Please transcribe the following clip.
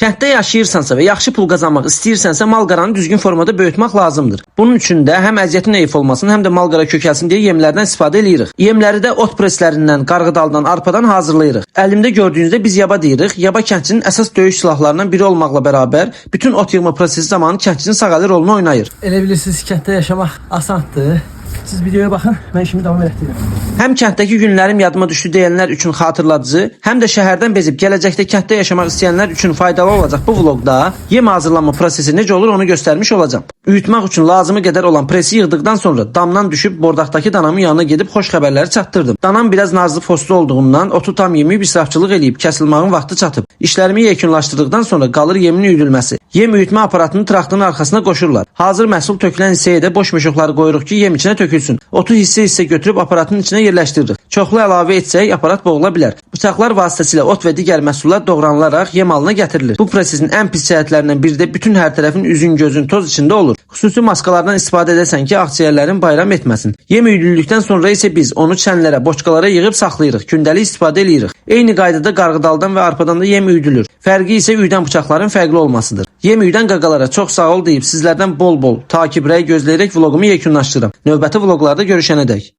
Kənddə yaşayırsansa və yaxşı pul qazanmaq istəyirsənsə malqaranı düzgün formada böyütmək lazımdır. Bunun üçün də həm əziyyətin eyf olmasın, həm də malqara kökəlsin deyə yemlərdən istifadə edirik. Yemləri də ot preslərindən, qarğıdaldan, arpadan hazırlayırıq. Əlimdə gördüyünüzdə biz yaba deyirik. Yaba kəndçinin əsas döyüş silahlarından biri olmaqla bərabər bütün ot yığma prosesi zamanı kəndçinin sağalı rolunu oynayır. Elə bilirsiniz kənddə yaşamaq asandır. Siz videoya baxın, mən işimi davam etdirirəm. Həm kənddəki günlərim yadıma düşdü deyənlər üçün xatırladıcı, həm də şəhərdən bezib gələcəkdə kənddə yaşamaq istəyənlər üçün faydalı olacaq bu vloqda yem hazırlanma prosesi necə olur onu göstərmiş olacağam. Uyutmaq üçün lazımı qədər olan presi yığdıqdan sonra damdan düşüb bordaqdakı danamın yanına gedib xoş xəbərləri çatdırdım. Danam biraz nazlı foslu olduğundan otu tam yeməyib israfçılıq eləyib kəsilmağın vaxtı çatıb. İşlərimi yekunlaşdırdıqdan sonra qalır yemin üyüdülməsi. Yem üyütmə aparatını traktörün arxasına qoşurlar. Hazır məhsul tökülən hissəyə də boş meşoqları qoyuruq ki, yem içinə tökülsün. Otu hissə-hissə götürüb aparatın içinə yerləşdiririk. Çoxlu əlavə etsək aparat boğula bilər. Bıçaqlar vasitəsilə ot və digər məhsullar doğranılaraq yem halına gətirilir. Bu prosesin ən pis cəhətlərindən biri də bütün hər tərəfin üzün gözün toz içində olur. Xüsusi maskalardan istifadə edəsən ki, akciyərlərin bayram etməsin. Yem üyüdüldükdən sonra isə biz onu çənlərə, boçkalara yığıb saxlayırıq. Gündəlik istifadə edirik. Eyni qaydada qarğıdaldan və arpadan da yem üyüdülür. Fərqi isə üyüdən bıçaqların fərqli olmasıdır. Yem üyüdən qaqalara çox sağ ol deyib sizlərdən bol-bol takib rəy gözləyərək vloqumu yekunlaşdırıram. Növbəti vloqlarda görüşənədək.